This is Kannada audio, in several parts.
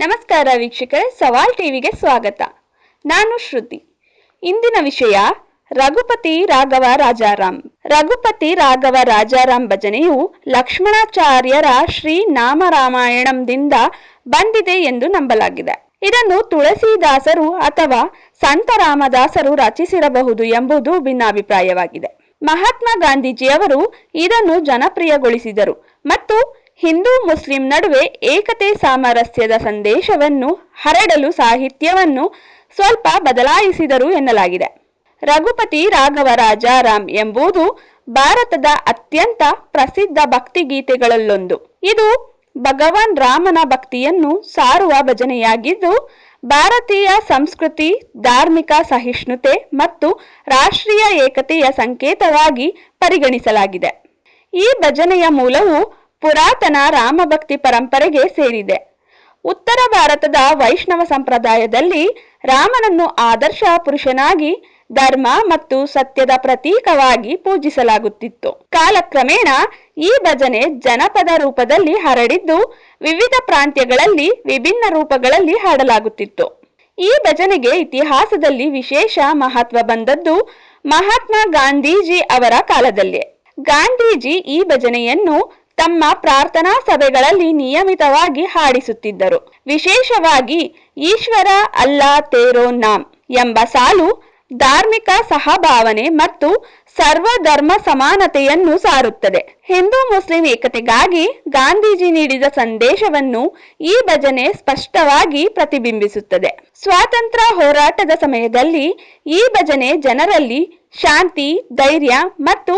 ನಮಸ್ಕಾರ ವೀಕ್ಷಕರೇ, ಸವಾಲ್ ಟಿವಿಗೆ ಸ್ವಾಗತ. ನಾನು ಶ್ರುತಿ. ಇಂದಿನ ವಿಷಯ ರಘುಪತಿ ರಾಘವ ರಾಜಾರಾಮ್. ರಘುಪತಿ ರಾಘವ ರಾಜಾರಾಮ್ ಭಜನೆಯು ಲಕ್ಷ್ಮಣಾಚಾರ್ಯರ ಶ್ರೀ ನಾಮರಾಮಾಯಣಂದಿಂದ ಬಂದಿದೆ ಎಂದು ನಂಬಲಾಗಿದೆ. ಇದನ್ನು ತುಳಸಿದಾಸರು ಅಥವಾ ಸಂತ ರಾಮದಾಸರು ರಚಿಸಿರಬಹುದು ಎಂಬುದು ಭಿನ್ನಾಭಿಪ್ರಾಯವಾಗಿದೆ. ಮಹಾತ್ಮ ಗಾಂಧೀಜಿಯವರು ಇದನ್ನು ಜನಪ್ರಿಯಗೊಳಿಸಿದರು ಮತ್ತು ಹಿಂದೂ ಮುಸ್ಲಿಂ ನಡುವೆ ಏಕತೆ ಸಾಮರಸ್ಯದ ಸಂದೇಶವನ್ನು ಹರಡಲು ಸಾಹಿತ್ಯವನ್ನು ಸ್ವಲ್ಪ ಬದಲಾಯಿಸಿದರು ಎನ್ನಲಾಗಿದೆ. ರಘುಪತಿ ರಾಘವ ರಾಜಾರಾಮ್ ಎಂಬುದು ಭಾರತದ ಅತ್ಯಂತ ಪ್ರಸಿದ್ಧ ಭಕ್ತಿಗೀತೆಗಳಲ್ಲೊಂದು. ಇದು ಭಗವಾನ್ ರಾಮನ ಭಕ್ತಿಯನ್ನು ಸಾರುವ ಭಜನೆಯಾಗಿದ್ದು, ಭಾರತೀಯ ಸಂಸ್ಕೃತಿ, ಧಾರ್ಮಿಕ ಸಹಿಷ್ಣುತೆ ಮತ್ತು ರಾಷ್ಟ್ರೀಯ ಏಕತೆಯ ಸಂಕೇತವಾಗಿ ಪರಿಗಣಿಸಲಾಗಿದೆ. ಈ ಭಜನೆಯ ಮೂಲವು ಪುರಾತನ ರಾಮಭಕ್ತಿ ಪರಂಪರೆಗೆ ಸೇರಿದೆ. ಉತ್ತರ ಭಾರತದ ವೈಷ್ಣವ ಸಂಪ್ರದಾಯದಲ್ಲಿ ರಾಮನನ್ನು ಆದರ್ಶ ಪುರುಷನಾಗಿ, ಧರ್ಮ ಮತ್ತು ಸತ್ಯದ ಪ್ರತೀಕವಾಗಿ ಪೂಜಿಸಲಾಗುತ್ತಿತ್ತು. ಕಾಲಕ್ರಮೇಣ ಈ ಭಜನೆ ಜನಪದ ರೂಪದಲ್ಲಿ ಹರಡಿದ್ದು, ವಿವಿಧ ಪ್ರಾಂತ್ಯಗಳಲ್ಲಿ ವಿಭಿನ್ನ ರೂಪಗಳಲ್ಲಿ ಹಾಡಲಾಗುತ್ತಿತ್ತು. ಈ ಭಜನೆಗೆ ಇತಿಹಾಸದಲ್ಲಿ ವಿಶೇಷ ಮಹತ್ವ ಬಂದದ್ದು ಮಹಾತ್ಮ ಗಾಂಧೀಜಿ ಅವರ ಕಾಲದಲ್ಲೇ. ಗಾಂಧೀಜಿ ಈ ಭಜನೆಯನ್ನು ತಮ್ಮ ಪ್ರಾರ್ಥನಾ ಸಭೆಗಳಲ್ಲಿ ನಿಯಮಿತವಾಗಿ ಹಾಡಿಸುತ್ತಿದ್ದರು. ವಿಶೇಷವಾಗಿ ಈಶ್ವರ ಅಲ್ಲಾ ತೇರೋ ನಾಮ್ ಎಂಬ ಸಾಲು ಧಾರ್ಮಿಕ ಸಹಭಾವನೆ ಮತ್ತು ಸರ್ವಧರ್ಮ ಸಮಾನತೆಯನ್ನು ಸಾರುತ್ತದೆ. ಹಿಂದೂ ಮುಸ್ಲಿಂ ಏಕತೆಗಾಗಿ ಗಾಂಧೀಜಿ ನೀಡಿದ ಸಂದೇಶವನ್ನು ಈ ಭಜನೆ ಸ್ಪಷ್ಟವಾಗಿ ಪ್ರತಿಬಿಂಬಿಸುತ್ತದೆ. ಸ್ವಾತಂತ್ರ್ಯ ಹೋರಾಟದ ಸಮಯದಲ್ಲಿ ಈ ಭಜನೆ ಜನರಲ್ಲಿ ಶಾಂತಿ, ಧೈರ್ಯ ಮತ್ತು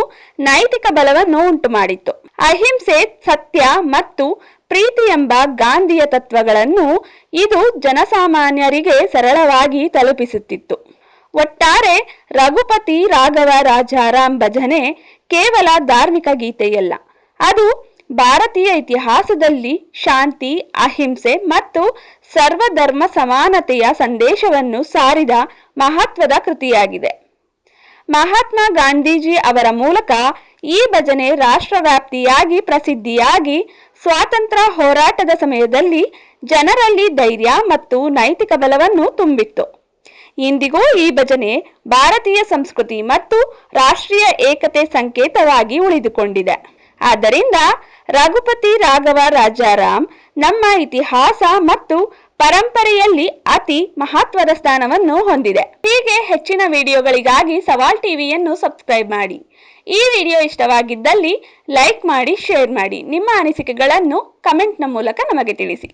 ನೈತಿಕ ಬಲವನ್ನು ಉಂಟುಮಾಡಿತು. ಅಹಿಂಸೆ, ಸತ್ಯ ಮತ್ತು ಪ್ರೀತಿ ಎಂಬ ಗಾಂಧಿಯ ತತ್ವಗಳನ್ನು ಇದು ಜನಸಾಮಾನ್ಯರಿಗೆ ಸರಳವಾಗಿ ತಲುಪಿಸುತ್ತಿತ್ತು. ಒಟ್ಟಾರೆ ರಘುಪತಿ ರಾಘವ ರಾಜಾರಾಮ್ ಭಜನೆ ಕೇವಲ ಧಾರ್ಮಿಕ ಗೀತೆಯಲ್ಲ, ಅದು ಭಾರತೀಯ ಇತಿಹಾಸದಲ್ಲಿ ಶಾಂತಿ, ಅಹಿಂಸೆ ಮತ್ತು ಸರ್ವಧರ್ಮ ಸಮಾನತೆಯ ಸಂದೇಶವನ್ನು ಸಾರಿದ ಮಹತ್ವದ ಕೃತಿಯಾಗಿದೆ. ಮಹಾತ್ಮ ಗಾಂಧೀಜಿ ಅವರ ಮೂಲಕ ಈ ಭಜನೆ ರಾಷ್ಟ್ರವ್ಯಾಪಿಯಾಗಿ ಪ್ರಸಿದ್ಧಿಯಾಗಿ ಸ್ವಾತಂತ್ರ್ಯ ಹೋರಾಟದ ಸಮಯದಲ್ಲಿ ಜನರಲ್ಲಿ ಧೈರ್ಯ ಮತ್ತು ನೈತಿಕ ಬಲವನ್ನು ತುಂಬಿತ್ತು. ಇಂದಿಗೂ ಈ ಭಜನೆ ಭಾರತೀಯ ಸಂಸ್ಕೃತಿ ಮತ್ತು ರಾಷ್ಟ್ರೀಯ ಏಕತೆ ಸಂಕೇತವಾಗಿ ಉಳಿದುಕೊಂಡಿದೆ. ಆದ್ದರಿಂದ ರಘುಪತಿ ರಾಘವ ರಾಜಾರಾಮ್ ನಮ್ಮ ಇತಿಹಾಸ ಮತ್ತು ಪರಂಪರೆಯಲ್ಲಿ ಅತಿ ಮಹತ್ವದ ಸ್ಥಾನವನ್ನು ಹೊಂದಿದೆ. ಹೀಗೆ ಹೆಚ್ಚಿನ ವಿಡಿಯೋಗಳಿಗಾಗಿ ಸವಾಲ್ ಟಿವಿಯನ್ನು ಸಬ್ಸ್ಕ್ರೈಬ್ ಮಾಡಿ. ಈ ವಿಡಿಯೋ ಇಷ್ಟವಾಗಿದ್ದಲ್ಲಿ ಲೈಕ್ ಮಾಡಿ, ಶೇರ್ ಮಾಡಿ. ನಿಮ್ಮ ಅನಿಸಿಕೆಗಳನ್ನು ಕಮೆಂಟ್ನ ಮೂಲಕ ನಮಗೆ ತಿಳಿಸಿ.